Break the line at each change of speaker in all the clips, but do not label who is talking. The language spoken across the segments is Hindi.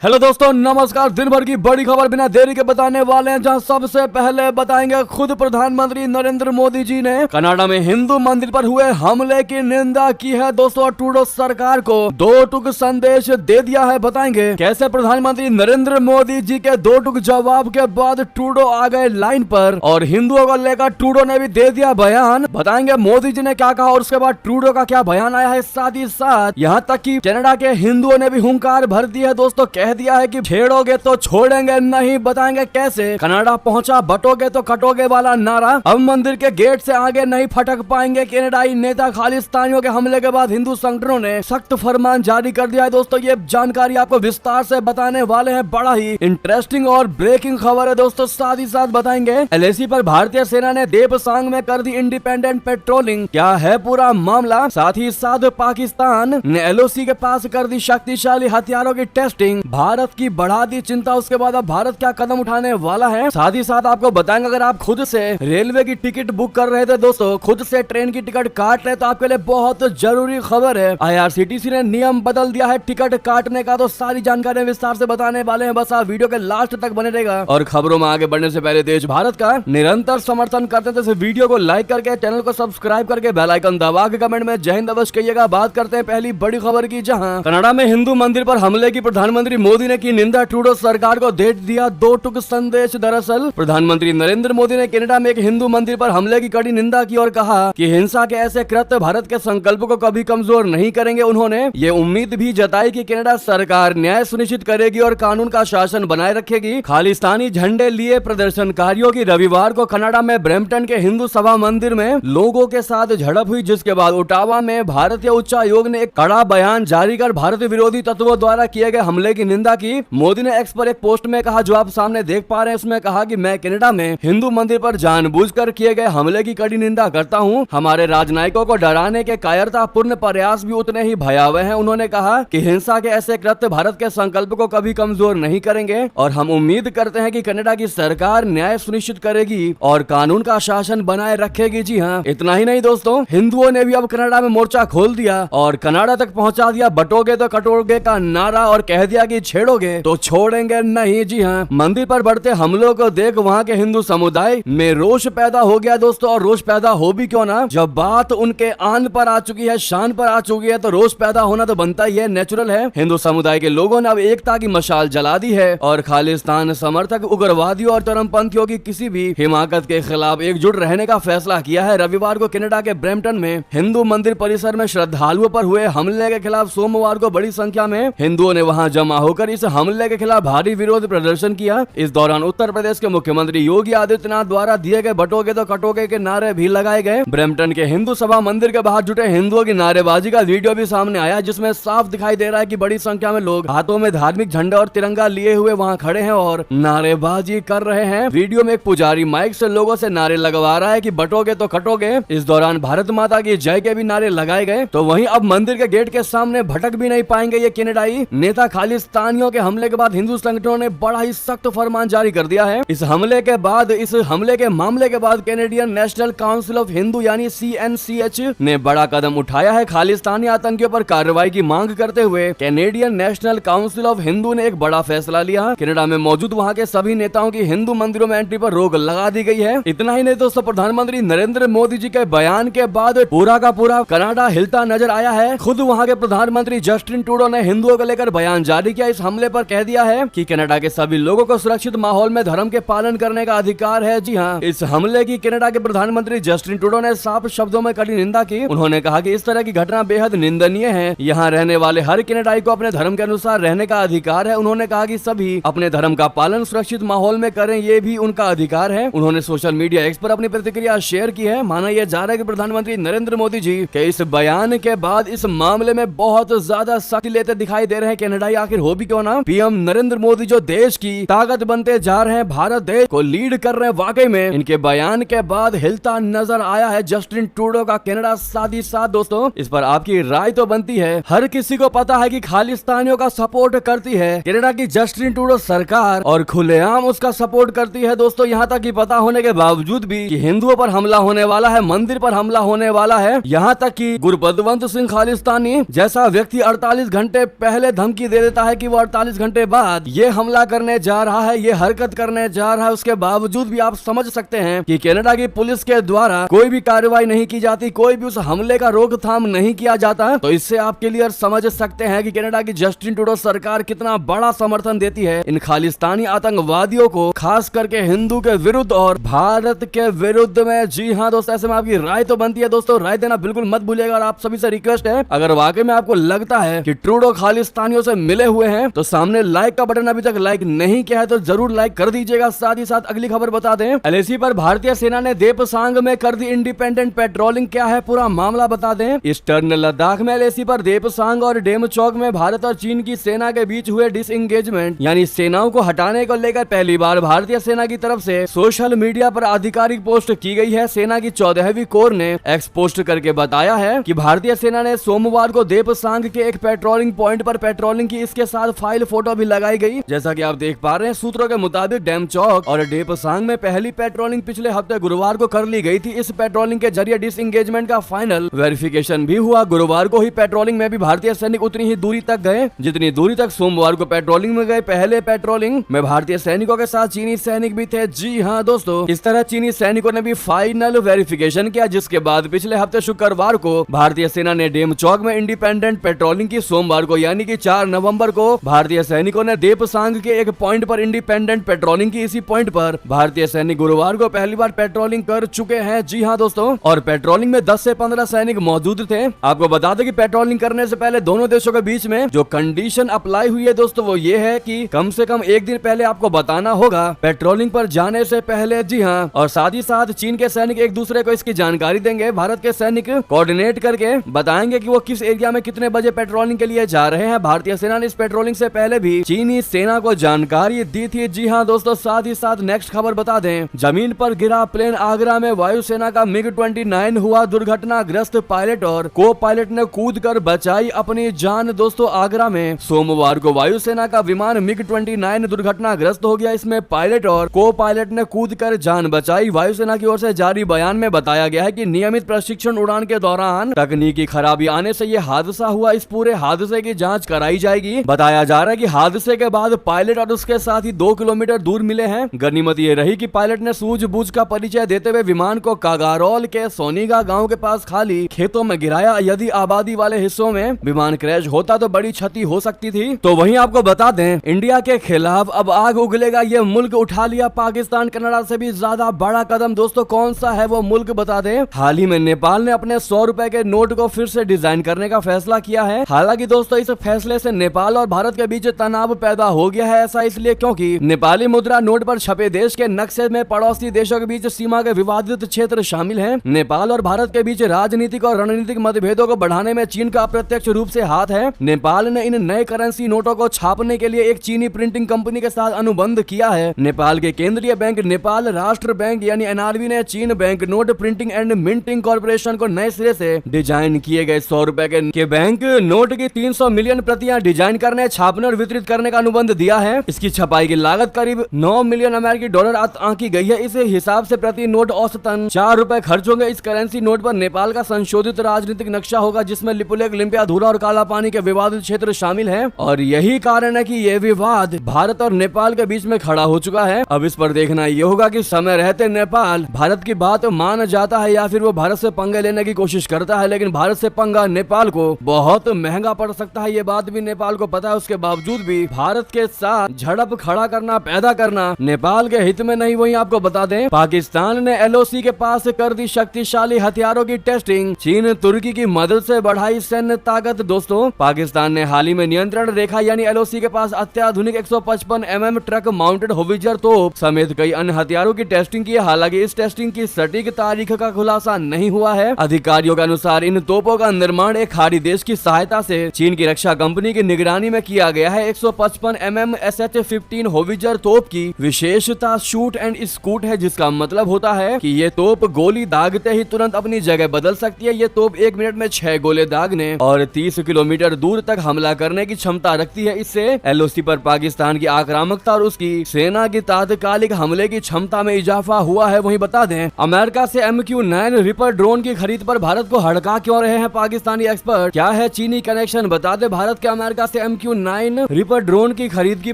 हेलो दोस्तों, नमस्कार। दिन भर की बड़ी खबर बिना देरी के बताने वाले हैं, जहां सबसे पहले बताएंगे खुद प्रधानमंत्री नरेंद्र मोदी जी ने कनाडा में हिंदू मंदिर पर हुए हमले की निंदा की है। दोस्तों, ट्रूडो सरकार को दो टूक संदेश दे दिया है। बताएंगे कैसे प्रधानमंत्री नरेंद्र मोदी जी के दो टूक जवाब के बाद ट्रूडो आ गए लाइन पर, और हिंदुओं को लेकर ट्रूडो ने भी दे दिया बयान। बताएंगे मोदी जी ने क्या कहा और उसके बाद ट्रूडो का क्या बयान आया है। साथ ही साथ यहाँ तक कि कनाडा के हिंदुओं ने भी हुंकार भर दी है। दोस्तों, कह दिया है कि छेड़ोगे तो छोड़ेंगे नहीं। बताएंगे कैसे कनाडा पहुंचा बटोगे तो कटोगे वाला नारा। अब मंदिर के गेट से आगे नहीं फटक पाएंगे कनाडाई नेता। खालिस्तानियों के हमले के बाद हिंदू संगठनों ने सख्त फरमान जारी कर दिया है। दोस्तों, ये जानकारी आपको विस्तार से बताने वाले हैं। बड़ा ही इंटरेस्टिंग और ब्रेकिंग खबर है दोस्तों। साथ ही साथ बताएंगे एलएसी पर भारतीय सेना ने देपसांग में कर दी इंडिपेंडेंट पेट्रोलिंग। क्या है पूरा मामला। साथ ही साथ पाकिस्तान ने एलओसी के पास कर दी शक्तिशाली हथियारों की टेस्टिंग। भारत की बढ़ा दी चिंता। उसके बाद अब भारत क्या कदम उठाने वाला है। साथ ही साथ आपको बताएंगे, अगर आप खुद से रेलवे की टिकट बुक कर रहे थे, दोस्तों खुद से ट्रेन की टिकट काट रहे, तो आपके लिए बहुत जरूरी खबर है। आईआरसीटीसी ने नियम बदल दिया है टिकट काटने का। तो सारी जानकारी विस्तार से बताने वाले हैं। बस आप वीडियो के लास्ट तक बने रहेगा। और खबरों में आगे बढ़ने से पहले देश भारत का निरंतर समर्थन करते थे, तो वीडियो को लाइक करके चैनल को सब्सक्राइब करके बेल आइकन दबा के कमेंट में जय हिंद अवश्य कहिएगा। बात करते हैं पहली बड़ी खबर की, जहां कनाडा में हिंदू मंदिर पर हमले की प्रधानमंत्री मोदी ने की निंदा। ट्रूडो सरकार को दे दिया दो टूक संदेश। दरअसल प्रधानमंत्री नरेंद्र मोदी ने कनाडा में एक हिंदू मंदिर पर हमले की कड़ी निंदा की और कहा कि हिंसा के ऐसे कृत्य भारत के संकल्प को कभी कमजोर नहीं करेंगे। उन्होंने ये उम्मीद भी जताई कि कनाडा सरकार न्याय सुनिश्चित करेगी और कानून का शासन बनाए रखेगी। खालिस्तानी झंडे लिए प्रदर्शनकारियों की रविवार को कनाडा में ब्रैम्पटन के हिंदू सभा मंदिर में लोगों के साथ झड़प हुई, जिसके बाद ओटावा में भारतीय उच्चायोग ने एक कड़ा बयान जारी कर भारत विरोधी तत्वों द्वारा किए गए हमले की निंदा की। मोदी ने एक्स पर एक पोस्ट में कहा, जो आप सामने देख पा रहे हैं, उसमें कहा कि मैं कनाडा में हिंदू मंदिर पर जानबूझकर किए गए हमले की कड़ी निंदा करता हूं। हमारे राजनयिकों को डराने के कायरतापूर्ण प्रयास भी उतने ही भयावह हैं। उन्होंने कहा कि हिंसा के ऐसे कृत्य भारत के संकल्प को कभी कमजोर नहीं करेंगे और हम उम्मीद करते हैं कि कनाडा की सरकार न्याय सुनिश्चित करेगी और कानून का शासन बनाए रखेगी। जी हाँ, इतना ही नहीं दोस्तों, हिंदुओं ने भी अब कनाडा में मोर्चा खोल दिया और कनाडा तक पहुंचा दिया बटोगे तो कटोगे का नारा, और कह दिया कि छेड़ोगे तो छोड़ेंगे नहीं। जी हाँ, मंदिर पर बढ़ते हमलों को देख वहाँ के हिंदू समुदाय में रोष पैदा हो गया दोस्तों। और रोष पैदा हो भी क्यों ना, जब बात उनके आन पर आ चुकी है, शान पर आ चुकी है, तो रोष पैदा होना तो बनता ही है, नेचुरल है। हिंदू समुदाय के लोगों ने अब एकता की मशाल जला दी है और खालिस्तान समर्थक उग्रवादियों और चरमपंथियों की किसी भी हिमाकत के खिलाफ एकजुट रहने का फैसला किया है। रविवार को कनाडा के ब्रैम्पटन में हिंदू मंदिर परिसर में श्रद्धालुओं पर हुए हमले के खिलाफ सोमवार को बड़ी संख्या में हिंदुओं ने वहां जमा होकर इस हमले के खिलाफ भारी विरोध प्रदर्शन किया। इस दौरान उत्तर प्रदेश के मुख्यमंत्री योगी आदित्यनाथ द्वारा दिए गए बटोगे तो कटोगे के नारे भी लगाए गए। ब्रैम्पटन के हिंदू सभा मंदिर के बाहर जुटे हिंदुओं की नारेबाजी का वीडियो भी सामने आया, जिसमें साफ दिखाई दे रहा है कि बड़ी संख्या में लोग हाथों में धार्मिक झंडा और तिरंगा लिए हुए वहां खड़े हैं और नारेबाजी कर रहे हैं। वीडियो में एक पुजारी माइक से लोगों से नारे लगवा रहा है कि बटोगे तो कटोगे। इस दौरान भारत माता की जय के भी नारे लगाए गए। तो वहीं अब मंदिर के गेट के सामने भटक भी नहीं पाएंगे ये कनाडाई नेता। खालिस्तानियों के हमले के बाद हिंदू संगठनों ने बड़ा ही सख्त फरमान जारी कर दिया है। इस हमले के मामले के बाद Canadian national council of Hindu यानी CNCH ने बड़ा कदम उठाया है। खालिस्तानी आतंकियों पर कार्रवाई की मांग करते हुए Canadian national council of Hindu ने एक बड़ा फैसला लिया। कनाडा में मौजूद वहां के सभी नेताओं की हिंदू मंदिरों में एंट्री पर रोक लगा दी गई है। इतना ही नहीं दोस्तों, प्रधानमंत्री नरेंद्र मोदी जी के बयान के बाद पूरा का पूरा कनाडा हिलता नजर आया है। खुद वहां के प्रधानमंत्री जस्टिन ट्रूडो ने हिंदुओं को लेकर बयान जारी किया। इस हमले पर कह दिया है कि कनाडा के सभी लोगों को सुरक्षित माहौल में धर्म के पालन करने का अधिकार है। जी हाँ, इस हमले की कनाडा के प्रधानमंत्री जस्टिन ट्रूडो ने साफ शब्दों में कड़ी निंदा की। उन्होंने कहा कि इस तरह की घटना बेहद निंदनीय है। यहाँ रहने वाले हर कनाडाई को अपने धर्म के अनुसार रहने का अधिकार है। उन्होंने कहा कि सभी अपने धर्म का पालन सुरक्षित माहौल में करें, ये भी उनका अधिकार है। उन्होंने सोशल मीडिया एक्स पर अपनी प्रतिक्रिया शेयर की है। माना यह जा रहा है कि प्रधानमंत्री नरेंद्र मोदी जी के इस बयान के बाद इस मामले में बहुत ज्यादा सख्ती लेते दिखाई दे रहे हैं कनाडाई। आखिर हो भी क्यों ना, पीएम नरेंद्र मोदी जो देश की ताकत बनते जा रहे हैं, भारत देश को लीड कर रहे हैं, वाकई में इनके बयान के बाद हिलता नजर आया है जस्टिन ट्रूडो का कनाडा। साथ ही साथ दोस्तों, इस पर आपकी राय तो बनती है। हर किसी को पता है कि खालिस्तानियों का सपोर्ट करती है कनाडा की जस्टिन ट्रूडो सरकार और खुलेआम उसका सपोर्ट करती है दोस्तों। यहाँ तक कि पता होने के बावजूद भी कि हिंदुओं पर हमला होने वाला है, मंदिर पर हमला होने वाला है, यहाँ तक कि गुरबदवंत सिंह खालिस्तानी जैसा व्यक्ति 48 घंटे पहले धमकी दे देता है कि व 48 घंटे बाद ये हमला करने जा रहा है, ये हरकत करने जा रहा है, उसके बावजूद भी आप समझ सकते हैं कि कनाडा की पुलिस के द्वारा कोई भी कार्रवाई नहीं की जाती, कोई भी उस हमले का रोकथाम नहीं किया जाता। तो इससे आप क्लियर समझ सकते हैं कि कनाडा की जस्टिन ट्रूडो सरकार कितना बड़ा समर्थन देती है इन खालिस्तानी आतंकवादियों को, खास करके हिंदू के विरुद्ध और भारत के विरुद्ध में। जी हाँ दोस्तों, ऐसे में आपकी राय तो बनती है दोस्तों, राय देना बिल्कुल मत भूलिएगा। और आप सभी से रिक्वेस्ट है, अगर वाकई में आपको लगता है कि ट्रूडो खालिस्तानियों से मिले हुए हैं तो सामने लाइक का बटन अभी तक लाइक नहीं किया है तो जरूर लाइक कर दीजिएगा। साथ ही साथ अगली खबर बता दें, एलएसी पर भारतीय सेना ने देपसांग में कर दी इंडिपेंडेंट पेट्रोलिंग। क्या है पूरा मामला बता दें। ईस्टर्न लद्दाख में एलएसी पर देपसांग और डेमचौक में भारत और चीन की सेना के बीच हुए डिसएंगेजमेंट यानी सेनाओं को हटाने को लेकर पहली बार भारतीय सेना की तरफ से सोशल मीडिया पर आधिकारिक पोस्ट की गई है। सेना की 14वीं कोर ने एक्स पोस्ट करके बताया है कि भारतीय सेना ने सोमवार को देपसांग के एक पेट्रोलिंग पॉइंट पर पेट्रोलिंग की, इसके साथ फाइल फोटो भी लगाई गई। जैसा कि आप देख पा रहे हैं, सूत्रों के मुताबिक डेमचौक और देपसांग में पहली पेट्रोलिंग पिछले हफ्ते गुरुवार को कर ली गई थी। इस पेट्रोलिंग के जरिए डिसएंगेजमेंट का फाइनल वेरिफिकेशन भी हुआ। गुरुवार को ही पेट्रोलिंग में भी भारतीय सैनिक उतनी ही दूरी तक गए जितनी दूरी तक सोमवार को पेट्रोलिंग में गए। पहले पेट्रोलिंग में भारतीय सैनिकों के साथ चीनी सैनिक भी थे। जी हाँ दोस्तों, इस तरह चीनी सैनिकों ने भी फाइनल वेरिफिकेशन किया, जिसके बाद पिछले हफ्ते शुक्रवार को भारतीय सेना ने डेमचौक में इंडिपेंडेंट पेट्रोलिंग की। सोमवार को यानी कि 4 नवंबर को भारतीय सैनिकों ने देपसांग के एक पॉइंट पर इंडिपेंडेंट पेट्रोलिंग की। इसी पॉइंट पर भारतीय सैनिक गुरुवार को पहली बार पेट्रोलिंग कर चुके हैं। जी हाँ दोस्तों, और पेट्रोलिंग में 10 से 15 सैनिक मौजूद थे। आपको बता दें कि पेट्रोलिंग करने से पहले दोनों देशों के बीच में जो कंडीशन अप्लाई हुई है दोस्तों, वो ये है कि कम से कम एक दिन पहले आपको बताना होगा पेट्रोलिंग पर जाने से पहले। जी हाँ, और साथ ही साथ चीन के सैनिक एक दूसरे को इसकी जानकारी देंगे। भारत के सैनिक कोऑर्डिनेट करके बताएंगे कि वो किस एरिया में कितने बजे पेट्रोलिंग के लिए जा रहे हैं। भारतीय सेना ने इस पेट्रोलिंग से पहले भी चीनी सेना को जानकारी दी थी। जी हाँ दोस्तों, साथ ही साथ नेक्स्ट खबर बता दें, जमीन पर गिरा प्लेन। आगरा में वायुसेना का MiG-29 हुआ दुर्घटनाग्रस्त, पायलट और को पायलट ने कूदकर बचाई अपनी जान। दोस्तों, आगरा में सोमवार को वायुसेना का विमान MiG-29 दुर्घटनाग्रस्त हो गया। इसमें पायलट और को पायलट ने कूदकर जान बचाई। वायुसेना की ओर से जारी बयान में बताया गया है कि नियमित प्रशिक्षण उड़ान के दौरान तकनीकी खराबी आने से यह हादसा हुआ। इस पूरे हादसे की जांच कराई जाएगी। बताया जा रहा है कि हादसे के बाद पायलट और उसके साथ ही 2 किलोमीटर दूर मिले हैं। गनीमत ये रही कि पायलट ने सूझबूझ का परिचय देते हुए विमान को कागारोल के सोनीगा गांव के पास खाली खेतों में गिराया। यदि आबादी वाले हिस्सों में विमान क्रैश होता तो बड़ी क्षति हो सकती थी। तो वहीं आपको बता दें, इंडिया के खिलाफ अब आग उगलेगा। ये मुल्क उठा लिया पाकिस्तान कनाडा से भी ज्यादा बड़ा कदम। दोस्तों, कौन सा है वो मुल्क बता दें। हाल ही में नेपाल ने अपने 100 रुपए के नोट को फिर से डिजाइन करने का फैसला किया है। हालांकि दोस्तों, इस फैसले से नेपाल और भारत के बीच तनाव पैदा हो गया है। ऐसा इसलिए क्योंकि नेपाली मुद्रा नोट पर छपे देश के नक्शे में पड़ोसी देशों के बीच सीमा के विवादित क्षेत्र शामिल हैं। नेपाल और भारत के बीच राजनीतिक और रणनीतिक मतभेदों को बढ़ाने में चीन का अप्रत्यक्ष रूप से हाथ है। नेपाल ने इन नए करेंसी नोटों को छापने के लिए एक चीनी प्रिंटिंग कंपनी के साथ अनुबंध किया है। नेपाल के केंद्रीय बैंक नेपाल राष्ट्र बैंक यानी NRB ने चीन bank note printing and minting corporation को नए सिरे से डिजाइन किए गए 100 रुपए के बैंक नोट की 300 मिलियन प्रतियां डिजाइन करने, छापने और वितरित करने का अनुबंध दिया है। इसकी छपाई की लागत करीब 9 मिलियन अमेरिकी डॉलर आंकी गई है। इस हिसाब से प्रति नोट औसतन 4 रुपए खर्च होंगे। इस करेंसी नोट पर नेपाल का संशोधित राजनीतिक नक्शा होगा, जिसमें लिपुलेख, लिम्पियाधुरा और काला पानी के विवादित क्षेत्र शामिल हैं। और यही कारण है कि यह विवाद भारत और नेपाल के बीच में खड़ा हो चुका है। अब इस पर देखना यह होगा कि समय रहते नेपाल भारत की बात मान जाता है या फिर वो भारत से पंगे लेने की कोशिश करता है। लेकिन भारत से पंगा नेपाल को बहुत महंगा पड़ सकता है। ये बात भी नेपाल को पता है। उसके बावजूद भी भारत के साथ झड़प खड़ा करना, पैदा करना नेपाल के हित में नहीं। वहीं आपको बता दें, पाकिस्तान ने LOC के पास कर दी शक्तिशाली हथियारों की टेस्टिंग। चीन तुर्की की मदद से बढ़ाई सैन्य ताकत। दोस्तों, पाकिस्तान ने हाल ही में नियंत्रण रेखा यानी LOC के पास अत्याधुनिक 155 mm ट्रक माउंटेड होविजर तोप समेत कई अन्य हथियारों की टेस्टिंग की है। हालांकि इस टेस्टिंग की सटीक तारीख का खुलासा नहीं हुआ है। अधिकारियों के अनुसार इन तोपों का निर्माण एक खाड़ी देश की सहायता से चीन की रक्षा कंपनी की निगरानी में किया गया है। 155 mm SH-15 होविजर तोप की विशेषता शूट एंड स्कूट है, जिसका मतलब होता है कि ये तोप गोली दागते ही तुरंत अपनी जगह बदल सकती है। ये तोप 1 मिनट में 6 गोले दागने और 30 किलोमीटर दूर तक हमला करने की क्षमता रखती है। इससे LOC पर पाकिस्तान की आक्रामकता और उसकी सेना की तात्कालिक हमले की क्षमता में इजाफा हुआ है। वहीं बता दें, अमेरिका से MQ-9 रिपर ड्रोन की खरीद पर भारत को हड़का क्यों रहे हैं पाकिस्तानी एक्सपर्ट। क्या है चीनी कनेक्शन, बता दें भारत के अमेरिका से MQ-9 MQ-9 रिपर ड्रोन की खरीद की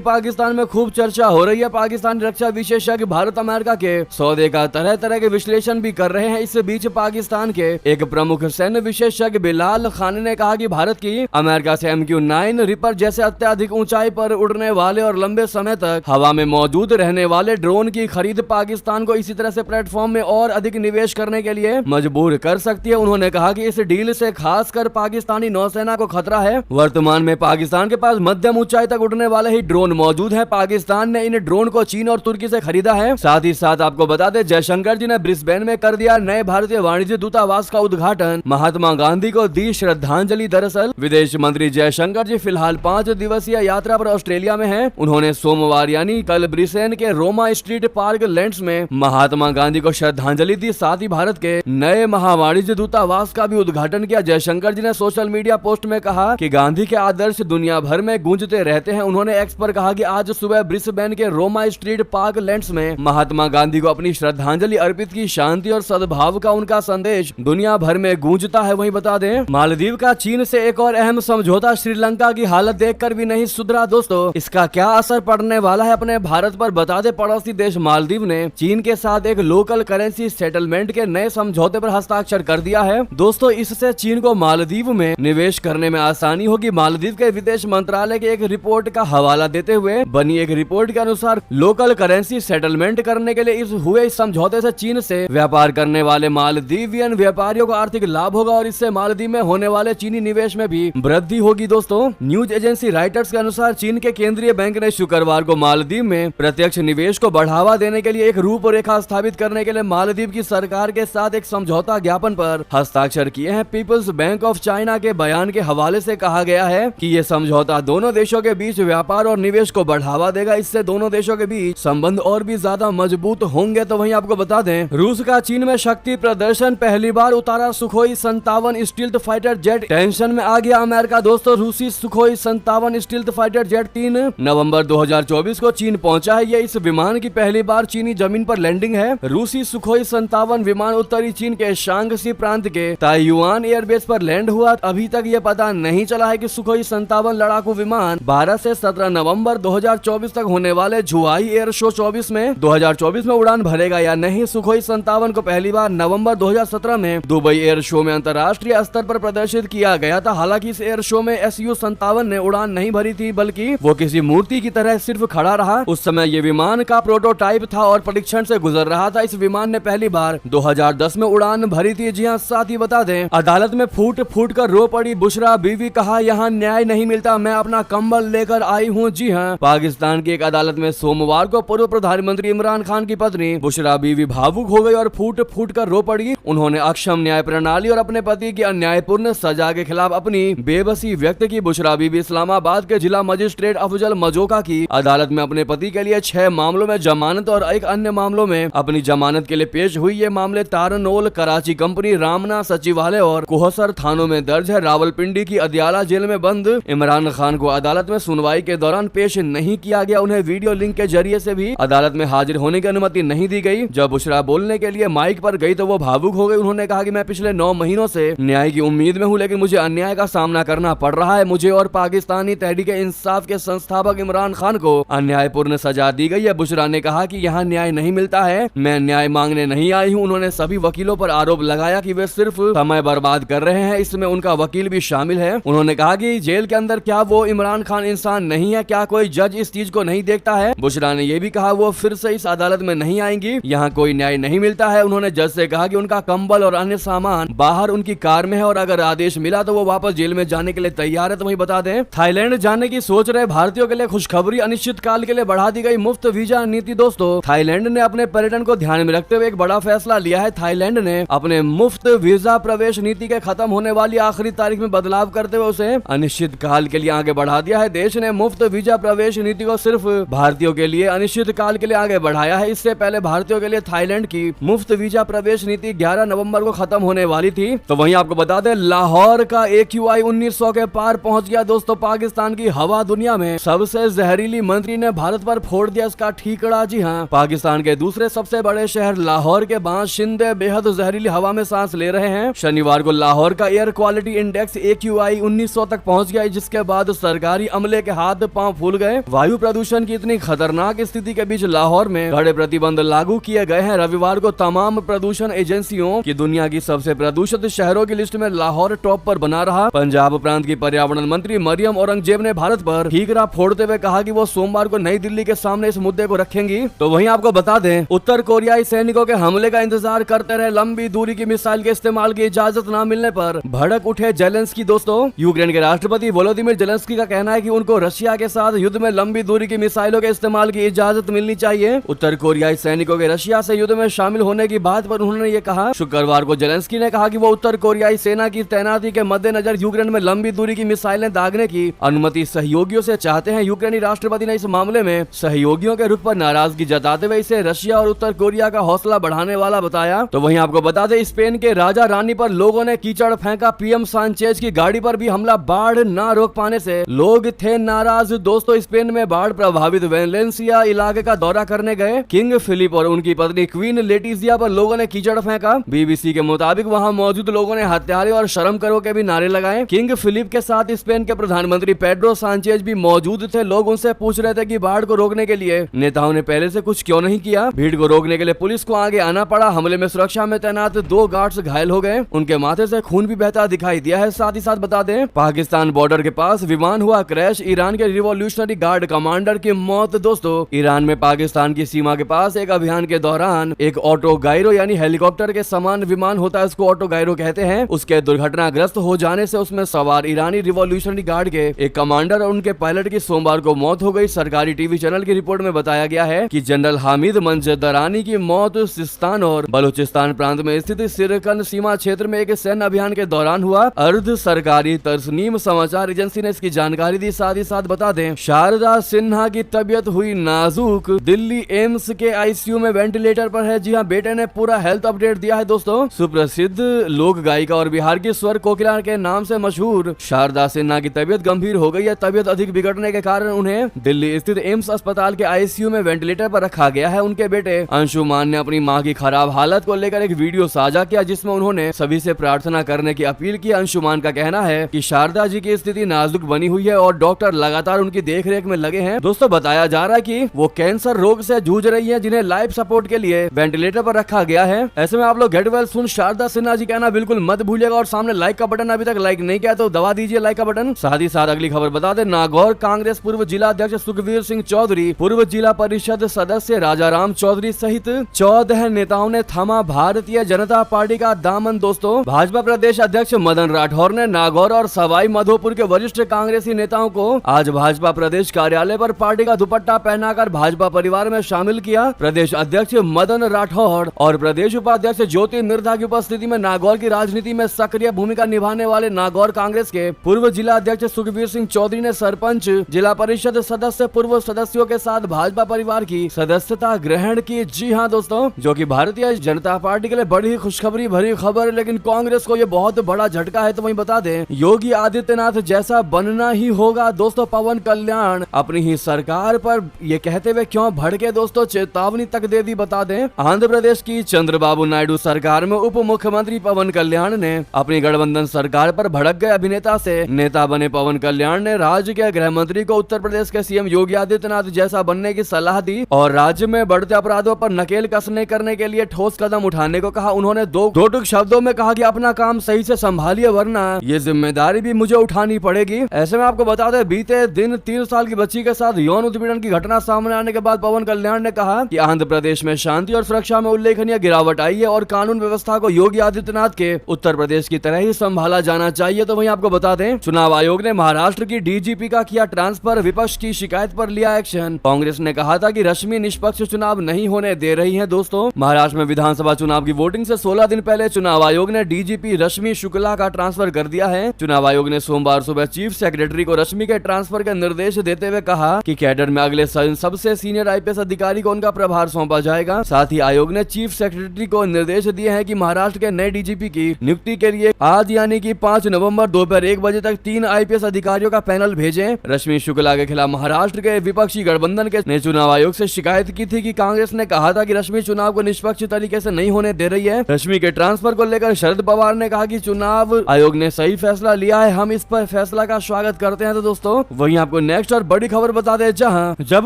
पाकिस्तान में खूब चर्चा हो रही है। पाकिस्तानी रक्षा विशेषज्ञ भारत अमेरिका के सौदे का तरह तरह के विश्लेषण भी कर रहे हैं। इस बीच पाकिस्तान के एक प्रमुख सैन्य विशेषज्ञ बिलाल खान ने कहा कि भारत की अमेरिका से MQ-9 रिपर जैसे अत्यधिक ऊंचाई पर उड़ने वाले और लंबे समय तक हवा में मौजूद रहने वाले ड्रोन की खरीद पाकिस्तान को इसी तरह से प्लेटफॉर्म में और अधिक निवेश करने के लिए मजबूर कर सकती है। उन्होंने कहा कि इस डील से खासकर पाकिस्तानी नौसेना को खतरा है। वर्तमान में पाकिस्तान के पास मध्यम ऊंचाई तक उड़ने वाले ही ड्रोन मौजूद है। पाकिस्तान ने इन ड्रोन को चीन और तुर्की से खरीदा है। साथ ही साथ आपको बता दें, जयशंकर जी ने ब्रिस्बेन में कर दिया नए भारतीय वाणिज्य दूतावास का उद्घाटन। महात्मा गांधी को दी श्रद्धांजलि। दरअसल विदेश मंत्री जयशंकर जी फिलहाल 5 दिवसीय यात्रा पर ऑस्ट्रेलिया में हैं। उन्होंने सोमवार यानी कल ब्रिस्बेन के रोमा स्ट्रीट पार्क लैंड्स में महात्मा गांधी को श्रद्धांजलि दी। साथ ही भारत के नए महावाणिज्य दूतावास का भी उद्घाटन किया। जयशंकर जी ने सोशल मीडिया पोस्ट में कहा कि गांधी के आदर्श दुनिया भर में गूंजते रहते हैं। उन्होंने एक्स पर कहा कि आज सुबह ब्रिस्बेन के रोमा स्ट्रीट पार्क लैंड्स में महात्मा गांधी को अपनी श्रद्धांजलि अर्पित की। शांति और सद्भाव का उनका संदेश दुनिया भर में गूंजता है। वहीं बता दें, मालदीव का चीन से एक और अहम समझौता श्रीलंका की हालत देखकर भी नहीं सुधरा। दोस्तों, इसका क्या असर पड़ने वाला है अपने भारत पर, बता दें, पड़ोसी देश मालदीव ने चीन के साथ एक लोकल करेंसी सेटलमेंट के नए समझौते पर हस्ताक्षर कर दिया है। दोस्तों, इससे चीन को मालदीव में निवेश करने में आसानी होगी। मालदीव के विदेश मंत्रालय के एक रिपोर्ट का हवाला देते हुए बनी एक रिपोर्ट के अनुसार लोकल करेंसी सेटलमेंट करने के लिए इस समझौते से चीन से व्यापार करने वाले मालदीवियन व्यापारियों को आर्थिक लाभ होगा और इससे मालदीव में होने वाले चीनी निवेश में भी वृद्धि होगी। दोस्तों, न्यूज एजेंसी राइटर्स के अनुसार चीन के केंद्रीय बैंक ने शुक्रवार को मालदीव में प्रत्यक्ष निवेश को बढ़ावा देने के लिए एक रूपरेखा स्थापित करने के लिए मालदीव की सरकार के साथ एक समझौता ज्ञापन पर हस्ताक्षर किए हैं। पीपल्स बैंक ऑफ चाइना के बयान के हवाले से कहा गया है कि ये समझौता दोनों देशों के बीच व्यापार और निवेश को बढ़ावा देगा। इससे दोनों देशों के बीच संबंध और भी ज्यादा मजबूत होंगे। तो वहीं आपको बता दें, रूस का चीन में शक्ति प्रदर्शन, पहली बार उतारा Sukhoi 57 stealth fighter jet. Tension में आ गया अमेरिका। दोस्तों, रूसी सुखोई 57 स्टील्थ फाइटर जेट 3 नवंबर 2024 को चीन पहुंचा है। ये इस विमान की पहली बार चीनी जमीन पर लैंडिंग है। रूसी सुखोई 57 विमान उत्तरी चीन के शांगसी प्रांत के ताइयुआन एयरबेस पर लैंड हुआ। अभी तक ये पता नहीं चला है कि सुखोई 57 लड़ाकू विमान 12 से 17 नवंबर 2024 तक होने वाले झुआई एयर शो 2024 में उड़ान भरेगा या नहीं। सुखोई 57 को पहली बार नवंबर 2017 में दुबई एयर शो में अंतर्राष्ट्रीय स्तर पर प्रदर्शित किया गया था। हालांकि इस एयर शो में SU-57 ने उड़ान नहीं भरी थी, बल्कि वो किसी मूर्ति की तरह सिर्फ खड़ा रहा। उस समय ये विमान का प्रोटोटाइप था और परीक्षण से गुजर रहा था। इस विमान ने पहली बार 2010 में उड़ान भरी थी। जी हाँ, साथ ही बता दें, अदालत में फूट फूट कर रो पड़ी बुशरा बीवी। कहा, यहाँ न्याय नहीं मिलता, मैं अपना कंबल लेकर आई हूँ। जी हाँ, पाकिस्तान की एक अदालत में सोमवार को पूर्व प्रधानमंत्री इमरान खान की पत्नी बुशरा बीवी भावुक हो गई और फूट फूट कर रो पड़ी। उन्होंने अक्षम न्याय प्रणाली और अपने पति की अन्यायपूर्ण सजा के खिलाफ अपनी बेबसी व्यक्त की। बुशरा बीवी इस्लामाबाद के जिला मजिस्ट्रेट अफजल मजोका की अदालत में अपने पति के लिए 6 मामलों में जमानत और एक अन्य मामलों में अपनी जमानत के लिए पेश हुई। ये मामले तारनोल, कराची कंपनी, रामना सचिवालय और कोहसर थानों में दर्ज है। रावलपिंडी की अदियाला जेल में बंद इमरान खान को अदालत में सुनवाई के दौरान पेश नहीं किया गया। उन्हें वीडियो लिंक के जरिए से भी अदालत में हाजिर होने की अनुमति नहीं दी गई। जब बुशरा बोलने के लिए माइक पर गई तो वो भावुक हो गई। उन्होंने कहा कि मैं पिछले 9 महीनों से न्याय की उम्मीद में हूँ, लेकिन मुझे अन्याय का सामना करना पड़ रहा है। मुझे और पाकिस्तानी तहरीक-ए-इंसाफ के संस्थापक इमरान खान को अन्यायपूर्ण सजा दी गई है। बुशरा ने कहा कि यहाँ न्याय नहीं मिलता है, मैं न्याय मांगने नहीं आई हूँ। उन्होंने सभी वकीलों पर आरोप लगाया कि वे सिर्फ समय बर्बाद कर रहे हैं। इसमें उनका वकील भी शामिल है। उन्होंने कहा कि जेल के अंदर क्या वो इमरान खान इंसान नहीं है? क्या कोई जज इस चीज को नहीं देखता है? बुशरा ने यह भी कहा वो फिर से इस अदालत में नहीं आएंगी, यहाँ कोई न्याय नहीं मिलता है। उन्होंने जज से कहा कि उनका कंबल और अन्य सामान बाहर उनकी कार में है और अगर आदेश मिला तो वो वापस जेल में जाने के लिए तैयार है। तो वही बता दें, थाईलैंड जाने की सोच रहे भारतीयों के लिए खुशखबरी, अनिश्चित काल के लिए बढ़ा दी गई मुफ्त वीजा नीति। दोस्तों, थाईलैंड ने अपने पर्यटन को ध्यान में रखते हुए एक बड़ा फैसला लिया है। थाईलैंड ने अपने मुफ्त वीजा प्रवेश नीति के खत्म होने वाली आखिरी तारीख में बदलाव करते हुए उसे अनिश्चित काल के लिए आगे बढ़ा दिया है। देश ने मुफ्त वीजा प्रवेश नीति को सिर्फ भारतीयों के लिए अनिश्चित काल के लिए आगे बढ़ाया है। इससे पहले भारतीयों के लिए थाईलैंड की मुफ्त वीजा प्रवेश नीति 11 नवंबर को खत्म होने वाली थी। तो वहीं आपको बता दें, लाहौर का AQI 1900 के पार पहुंच गया। दोस्तों, पाकिस्तान की हवा दुनिया में सबसे जहरीली मंत्री ने भारत पर फोड़ दिया इसका ठीकरा। जी हाँ, पाकिस्तान के दूसरे सबसे बड़े शहर लाहौर के बाशिंदे बेहद जहरीली हवा में सांस ले रहे हैं। शनिवार को लाहौर का एयर क्वालिटी इंडेक्स AQI 1900 तक पहुंच गया, जिसके बाद बाद सरकारी अमले के हाथ पांव फूल गए। वायु प्रदूषण की इतनी खतरनाक स्थिति के बीच लाहौर में कड़े प्रतिबंध लागू किए गए हैं। रविवार को तमाम प्रदूषण एजेंसियों की दुनिया की सबसे प्रदूषित शहरों की लिस्ट में लाहौर टॉप पर बना रहा। पंजाब प्रांत की पर्यावरण मंत्री मरियम औरंगजेब ने भारत पर ठीकरा फोड़ते हुए कहा कि वो सोमवार को नई दिल्ली के सामने इस मुद्दे को रखेंगी। तो वहीं आपको बता दें, उत्तर कोरियाई सैनिकों के हमले का इंतजार करते रहे लंबी दूरी की मिसाइल के इस्तेमाल की इजाजत न मिलने पर भड़क उठे जेलेंस्की। दोस्तों, यूक्रेन के राष्ट्रपति वोलोदिमीर जेलेंस्की का कहना है कि उनको रशिया के साथ युद्ध में लंबी दूरी की मिसाइलों के इस्तेमाल की इजाजत मिलनी चाहिए। उत्तर कोरियाई सैनिकों के रशिया से युद्ध में शामिल होने की बात पर उन्होंने ये कहा। शुक्रवार को जेलेंस्की ने कहा कि वो उत्तर कोरियाई सेना की तैनाती के मद्देनजर यूक्रेन में लंबी दूरी की मिसाइलें दागने की अनुमति सहयोगियों से चाहते हैं। यूक्रेनी राष्ट्रपति ने इस मामले में सहयोगियों के रुख पर नाराजगी जताते हुए इसे रशिया और उत्तर कोरिया का हौसला बढ़ाने वाला बताया। तो वहीं आपको बता दें, स्पेन के राजा रानी पर लोगों ने कीचड़ फेंका। पीएम सांचेज की गाड़ी पर भी हमला। बाढ़ न रोक पाने से लोग थे नाराज। दोस्तों, स्पेन में बाढ़ प्रभावित वेलेंसिया इलाके का दौरा करने गए किंग फिलिप और उनकी पत्नी क्वीन लेटिजिया पर लोगों ने कीचड़ फेंका। बीबीसी के मुताबिक वहां मौजूद लोगों ने हत्यारे और शर्म करो के भी नारे लगाए। किंग फिलिप के साथ स्पेन के प्रधानमंत्री पेड्रो सांचेज भी मौजूद थे। लोग उनसे पूछ रहे थे कि बाढ़ को रोकने के लिए नेताओं ने पहले से कुछ क्यों नहीं किया। भीड़ को रोकने के लिए पुलिस को आगे आना पड़ा। हमले में सुरक्षा में तैनात 2 गार्ड्स घायल हो गए। उनके माथे से खून भी बहता दिखाई दिया है। साथ ही साथ बता दें, पाकिस्तान बॉर्डर के पास विमान हुआ क्रैश। ईरान के रिवॉल्यूशनरी गार्ड कमांडर की मौत। दोस्तों, ईरान में पाकिस्तान की सीमा के पास एक अभियान के दौरान एक ऑटो गायरो यानी हेलीकॉप्टर के समान विमान होता है, उसको ऑटो गायरो कहते हैं, उसके दुर्घटनाग्रस्त हो जाने से उसमें सवार ईरानी रिवॉल्यूशनरी गार्ड के एक कमांडर और उनके पायलट की सोमवार को मौत हो गई। सरकारी टीवी चैनल की रिपोर्ट में बताया गया है कि जनरल हामिद मंजदरानी की मौत सिस्तान और बलूचिस्तान प्रांत में स्थित सिरकन सीमा क्षेत्र में एक सैन्य अभियान के दौरान हुआ। अर्ध सरकारी तस्नीम समाचार एजेंसी ने इसकी जानकारी दी। साथ ही साथ बता दें, शारदा सिन्हा की तबीयत हुई नाजुक। दिल्ली एम्स के आईसीयू में वेंटिलेटर पर है। जी हां, बेटे ने पूरा हेल्थ अपडेट दिया है। दोस्तों, सुप्रसिद्ध लोक गायिका और बिहार की स्वर कोकिला के नाम से मशहूर शारदा सिन्हा की तबीयत गंभीर हो गई है। तबीयत अधिक बिगड़ने के कारण उन्हें दिल्ली स्थित एम्स अस्पताल के आईसीयू में वेंटिलेटर पर रखा गया है। उनके बेटे अंशुमान ने अपनी मां की खराब हालत को लेकर एक वीडियो साझा किया, जिसमें उन्होंने सभी से प्रार्थना करने की अपील की। अंशुमान का कहना है कि शारदा जी की स्थिति नाजुक बनी हुई है और डॉक्टर लगातार उनकी देखरेख में लगे हैं। दोस्तों, बताया जा रहा है कि वो कैंसर रोग से जूझ रही है, जिन्हें लाइफ सपोर्ट के लिए वेंटिलेटर पर रखा गया है। ऐसे में आप लोग get well soon Sharda Sinha ji कहना बिल्कुल मत भूलिएगा और सामने लाइक का बटन अभी तक लाइक नहीं किया तो दबा दीजिए लाइक का बटन। साथ ही साथ अगली खबर बता दें, नागौर कांग्रेस पूर्व जिला अध्यक्ष सुखवीर सिंह चौधरी, पूर्व जिला परिषद सदस्य राजाराम चौधरी सहित 14 नेताओं ने थामा भारतीय जनता पार्टी का दामन। दोस्तों, भाजपा प्रदेश अध्यक्ष मदन राठौर ने नागौर और सवाई माधोपुर के वरिष्ठ कांग्रेसी नेताओं को आज भाजपा प्रदेश कार्यालय पर पार्टी का दुपट्टा पहनाकर भाजपा परिवार में शामिल किया। प्रदेश अध्यक्ष मदन राठौर और प्रदेश उपाध्यक्ष ज्योति मिर्धा की उपस्थिति में नागौर की राजनीति में सक्रिय भूमिका निभाने वाले नागौर कांग्रेस के पूर्व जिला अध्यक्ष सुखवीर सिंह चौधरी ने सरपंच, जिला परिषद सदस्य, पूर्व सदस्यों के साथ भाजपा परिवार की सदस्यता ग्रहण की। जी हाँ दोस्तों, जो कि भारतीय जनता पार्टी के लिए बड़ी खुशखबरी भरी खबर है, लेकिन कांग्रेस को ये बहुत बड़ा झटका है। तो वहीं बता दें, योगी आदित्यनाथ जैसा बनना ही होगा। दोस्तों, पवन कल्याण अपनी ही सरकार पर ये कहते हुए क्यों भड़के, दोस्तों चेतावनी तक दे दी। बता दें, आंध्र प्रदेश की चंद्रबाबू नायडू सरकार में उप मुख्यमंत्री पवन कल्याण ने अपनी गठबंधन सरकार पर भड़क गए अभिनेता से नेता बने पवन कल्याण ने राज्य के गृह मंत्री को उत्तर प्रदेश के सीएम योगी आदित्यनाथ जैसा बनने की सलाह दी और राज्य में बढ़ते अपराधों पर नकेल कसने करने के लिए ठोस कदम उठाने को कहा। उन्होंने दो टूक शब्दों में कहा कि अपना काम सही से संभालिए, वरना ये जिम्मेदारी भी मुझे उठानी पड़ेगी। ऐसे में आपको बता दें, बीते दिन 3 साल की बच्ची के साथ यौन उत्पीड़न की घटना सामने आने के बाद पवन कल्याण ने कहा कि आंध्र प्रदेश में शांति और सुरक्षा में उल्लेखनीय गिरावट आई है और कानून व्यवस्था को योगी आदित्यनाथ के उत्तर प्रदेश की तरह ही संभाला जाना चाहिए। तो वहीं आपको बता दें, चुनाव आयोग ने महाराष्ट्र की डीजीपी का किया ट्रांसफर, विपक्ष की शिकायत पर लिया एक्शन। कांग्रेस ने कहा था कि रश्मि निष्पक्ष चुनाव नहीं होने दे रही है। दोस्तों, महाराष्ट्र में विधानसभा चुनाव की वोटिंग से 16 दिन पहले चुनाव आयोग ने डीजीपी रश्मि शुक्ला का ट्रांसफर कर दिया है। चुनाव आयोग ने सोमवार सुबह चीफ सेक्रेटरी को रश्मि के ट्रांसफर के निर्देश देते हुए कहा कि कैडर में अगले सबसे सीनियर आईपीएस अधिकारी को उनका प्रभार सौंपा जाएगा। साथ ही आयोग ने चीफ सेक्रेटरी को निर्देश दिए हैं कि महाराष्ट्र के नए डीजीपी की नियुक्ति के लिए आज यानी कि 5 नवंबर दोपहर 1 बजे तक 3 आईपीएस अधिकारियों का पैनल भेजें। रश्मि शुक्ला के खिलाफ महाराष्ट्र के विपक्षी गठबंधन के ने चुनाव आयोग से शिकायत की थी कि कांग्रेस ने कहा था कि रश्मि चुनाव को निष्पक्ष तरीके से नहीं होने दे रही है। रश्मि के ट्रांसफर को लेकर शरद पवार ने कहा कि चुनाव आयोग ने सही फैसला लिया है, हम इस पर फैसला का स्वागत करते हैं। तो दोस्तों वहीं आपको नेक्स्ट और बड़ी खबर बता दे, जहां जब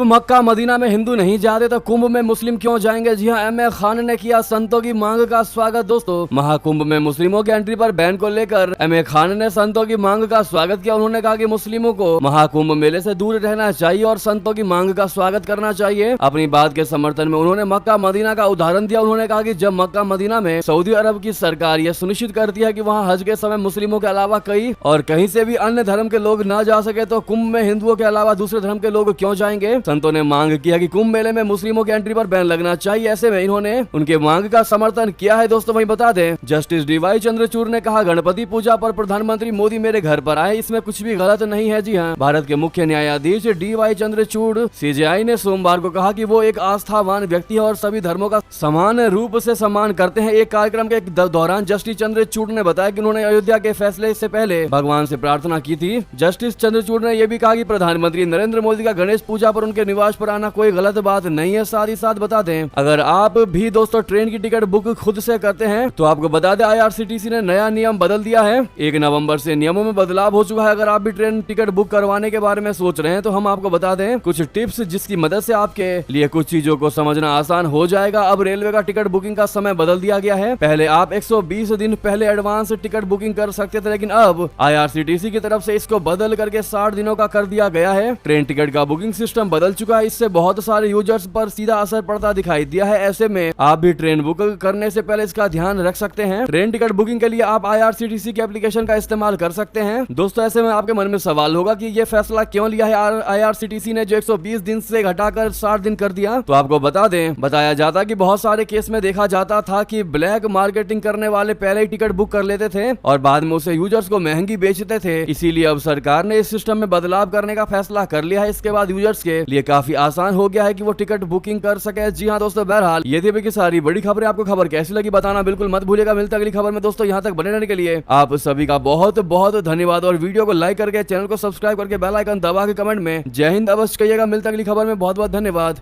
मक्का मदीना में हिंदू नहीं जाते तो कुंभ में मुस्लिम क्यों जाएंगे। जी हां, एमए खान ने किया संतों की मांग का स्वागत। दोस्तों महाकुंभ में मुस्लिमों की एंट्री पर बैन को लेकर एमए खान ने संतों की मांग का स्वागत किया। उन्होंने कहा कि मुस्लिमों को महाकुंभ मेले से दूर रहना चाहिए और संतों की मांग का स्वागत करना चाहिए। अपनी बात के समर्थन में उन्होंने मक्का मदीना का उदाहरण दिया। उन्होंने कहा कि जब मक्का मदीना में सऊदी अरब की सरकार यह सुनिश्चित करती है कि वहां हज के समय मुस्लिमों के अलावा कहीं से भी अन्य धर्म के लोग ना जा सके, तो कुंभ में हिंदुओं के अलावा दूसरे धर्म के लोग क्यों जाएंगे। संतों ने मांग किया कि कुंभ मेले में मुस्लिमों की एंट्री पर बैन लगना चाहिए। ऐसे में इन्होंने उनके मांग का समर्थन किया है। दोस्तों वहीं बता दें, जस्टिस डीवाई चंद्रचूड़ ने कहा, गणपति पूजा पर प्रधानमंत्री मोदी मेरे घर पर आए, इसमें कुछ भी गलत नहीं है। जी हाँ, भारत के मुख्य न्यायाधीश डीवाई चंद्रचूड़ सीजेआई ने सोमवार को कहा कि वो एक आस्थावान व्यक्ति है और सभी धर्मों का समान रूप से सम्मान करते हैं। एक कार्यक्रम के दौरान जस्टिस चंद्रचूड़ ने बताया कि उन्होंने अयोध्या के फैसले से पहले भगवान से प्रार्थना की थी। जस्टिस चंद्रचूड़ ने यह भी कहा कि प्रधानमंत्री नरेंद्र मोदी का गणेश पूजा पर उनके निवास पर आना कोई गलत बात नहीं है। साथ ही साथ बता दें, अगर आप भी दोस्तों ट्रेन की टिकट बुक खुद से करते हैं तो आपको बता दें, IRCTC ने नया नियम बदल दिया है। 1 नवंबर से नियमों में बदलाव हो चुका है। अगर आप भी ट्रेन टिकट बुक करवाने के बारे में सोच रहे हैं तो हम आपको बता दें कुछ टिप्स जिसकी मदद से आपके लिए कुछ चीजों को समझना आसान हो जाएगा। अब रेलवे का टिकट बुकिंग का समय बदल दिया गया है। पहले आप 120 दिन पहले एडवांस टिकट बुकिंग कर सकते थे, लेकिन अब IRCTC की तरफ से इसको बदल करके 60 दिनों का कर दिया गया है। ट्रेन टिकट का बुकिंग सिस्टम बदल चुका है। इससे बहुत सारे यूजर्स पर सीधा असर पड़ता दिखाई दिया है। ऐसे में आप भी ट्रेन बुक करने से पहले इसका ध्यान रख सकते हैं। ट्रेन टिकट बुकिंग के लिए आप IRCTC के एप्लीकेशन का इस्तेमाल कर सकते हैं। दोस्तों ऐसे में आपके मन में सवाल होगा कि ये फैसला क्यों लिया है IRCTC ने, जो 120 दिन से घटाकर 60 दिन कर दिया। तो आपको बता दें, बताया जाता कि बहुत सारे केस में देखा जाता था कि ब्लैक मार्केटिंग करने वाले पहले ही टिकट बुक कर लेते थे और बाद में उसे यूजर्स को महंगी बेचते थे। इसीलिए अब सरकार ने इस सिस्टम में बदलाव करने का फैसला कर लिया है। इसके बाद यूजर्स के लिए काफी आसान हो गया है कि वो टिकट बुकिंग कर सके। जी हाँ दोस्तों, बहरहाल ये थी की सारी बड़ी खबरें। आपको खबर कैसी लगी बताना बिल्कुल मत भूलिएगा। मिलता अगली खबर में दोस्तों। यहाँ तक बने रहने के लिए आप सभी का बहुत बहुत धन्यवाद और वीडियो को लाइक करके चैनल को सब्सक्राइब करके बेल आइकन दबा के कमेंट में जय हिंद अवश्य कहिएगा। मिलता अगली खबर में। बहुत बहुत धन्यवाद।